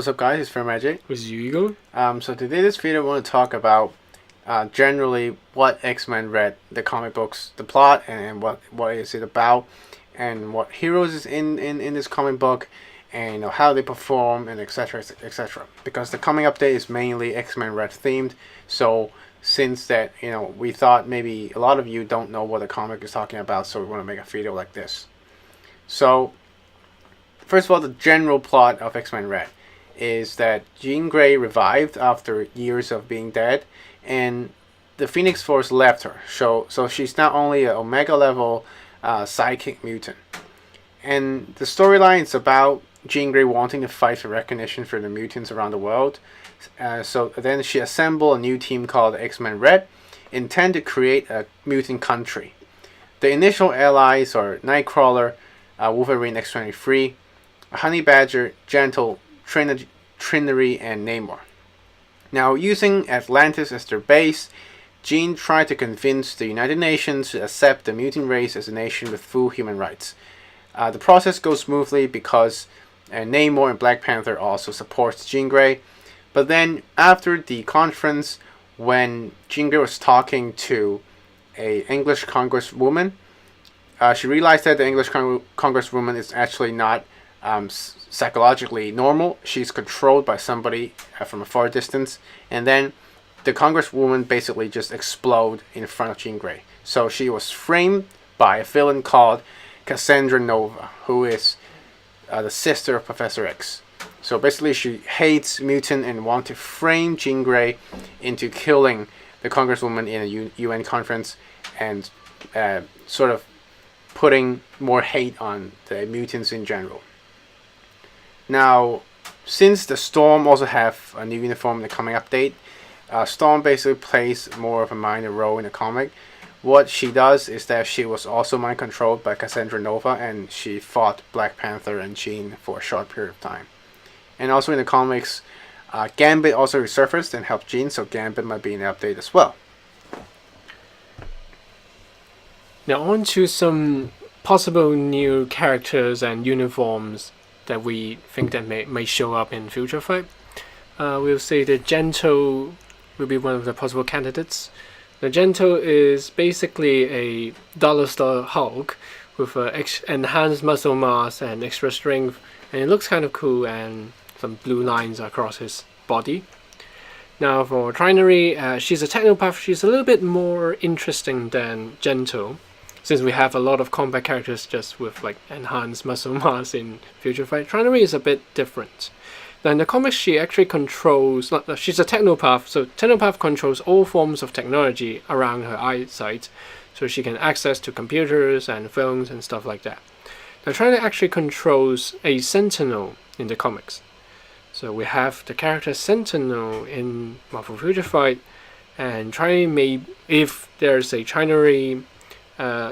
What's up, guys? It's fermagic. With uigo. So today this video I want to talk about generally what X-Men Red, the comic books, the plot, and what is it about, and what heroes is in this comic book, and how they perform, and etc. etc. Because the coming update is mainly X-Men Red themed. So since that we thought maybe a lot of you don't know what the comic is talking about, so we want to make a video like this. So first of all, the general plot of X-Men Red is that Jean Grey revived after years of being dead, and the Phoenix Force left her. So she's not only an Omega level psychic mutant. And the storyline is about Jean Grey wanting to fight for recognition for the mutants around the world. So then she assembled a new team called X-Men Red, intent to create a mutant country. The initial allies are Nightcrawler, Wolverine X-23, Honey Badger, Gentle, Trinity, and Namor. Now, using Atlantis as their base, Jean tried to convince the United Nations to accept the mutant race as a nation with full human rights. The process goes smoothly because Namor and Black Panther also supports Jean Grey. But then, after the conference, when Jean Grey was talking to an English congresswoman, she realized that the English congresswoman is actually not psychologically normal. She's controlled by somebody from a far distance, and then the congresswoman basically just exploded in front of Jean Grey. So she was framed by a villain called Cassandra Nova, who is the sister of Professor X. So basically she hates mutant and wants to frame Jean Grey into killing the congresswoman in a UN conference, and sort of putting more hate on the mutants in general. Now, since the Storm also have a new uniform in the coming update, Storm basically plays more of a minor role in the comic. What she does is that she was also mind controlled by Cassandra Nova, and she fought Black Panther and Jean for a short period of time. And also in the comics, Gambit also resurfaced and helped Jean, so Gambit might be in the update as well. Now on to some possible new characters and uniforms that we think that may show up in Future Fight. We'll say the Gentle will be one of the possible candidates. The Gentle is basically a dollar store Hulk with enhanced muscle mass and extra strength, and it looks kind of cool, and some blue lines across his body. Now for Trinity, she's a technopath. She's a little bit more interesting than Gentle, since we have a lot of combat characters just with like enhanced muscle mass in Future Fight. Trinity is a bit different. Now in the comics, she actually controls, she's a technopath, so technopath controls all forms of technology around her eyesight, so she can access to computers and phones and stuff like that. Now Trinity actually controls a Sentinel in the comics. So we have the character Sentinel in Marvel Future Fight, and Trinity if there's a Trinity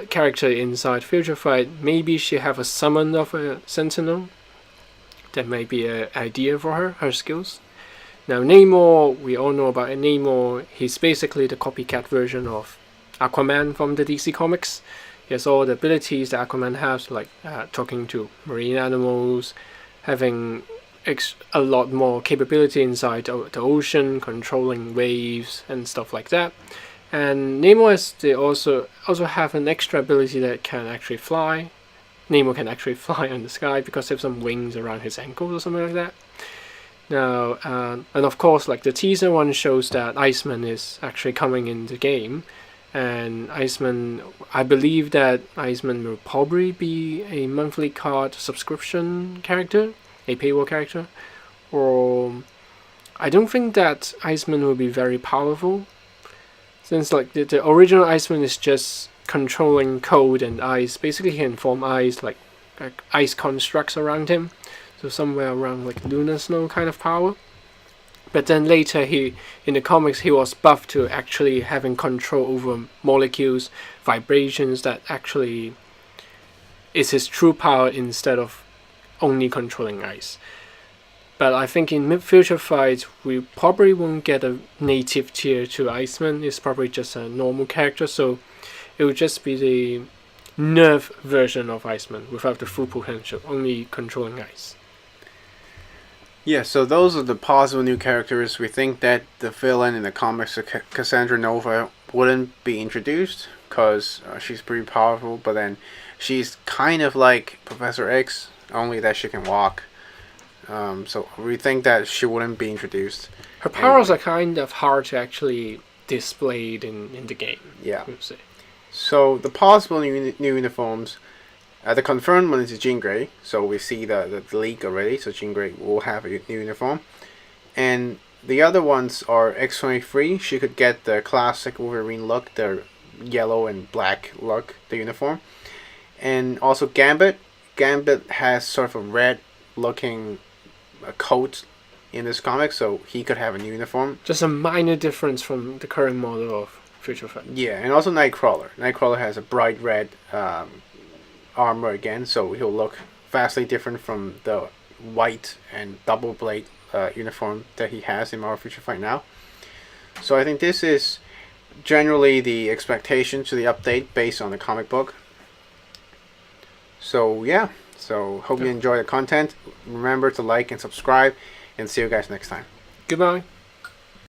character inside Future Fight, maybe she have a summon of a Sentinel. That may be an idea for her skills. Now Namor, we all know about Namor. He's basically the copycat version of Aquaman from the DC Comics. He has all the abilities that Aquaman has, like talking to marine animals, having a lot more capability inside the ocean, controlling waves and stuff like that. And Namor they also have an extra ability that can actually fly. Namor can actually fly in the sky because he has some wings around his ankles or something like that. Now, and of course, like the teaser one shows that Iceman is actually coming in the game, and Iceman, I believe that Iceman will probably be a monthly card subscription character, a paywall character, or I don't think that Iceman will be very powerful, since like the original Iceman is just controlling cold and ice. Basically he can form ice like ice constructs around him, so somewhere around like lunar snow kind of power. But then later in the comics he was buffed to actually having control over molecules, vibrations, that actually is his true power instead of only controlling ice. But I think in Future Fight we probably won't get a native tier to Iceman. It's probably just a normal character, so it would just be the nerf version of Iceman without the full potential, only controlling ice. Yeah, so those are the possible new characters. We think that the villain in the comics, Cassandra Nova, wouldn't be introduced because she's pretty powerful, but then she's kind of like Professor X, only that she can walk. So we think that she wouldn't be introduced. Her powers Anyway. are kind of hard to actually displayed in the game. Yeah. We'll say. So the possible new uniforms, the confirmed one is Jean Grey. So we see the leak already. So Jean Grey will have a new uniform, and the other ones are X-23. She could get the classic Wolverine look, the yellow and black look, the uniform, and also Gambit. Gambit has sort of a red looking coat in this comic, so he could have a new uniform. Just a minor difference from the current model of Future Fight. Yeah, and also Nightcrawler. Nightcrawler has a bright red armor again, so he'll look vastly different from the white and double blade uniform that he has in Marvel Future Fight now. So I think this is generally the expectation to the update based on the comic book. So yeah, so hope you enjoy the content. Remember to like and subscribe, and see you guys next time. Goodbye.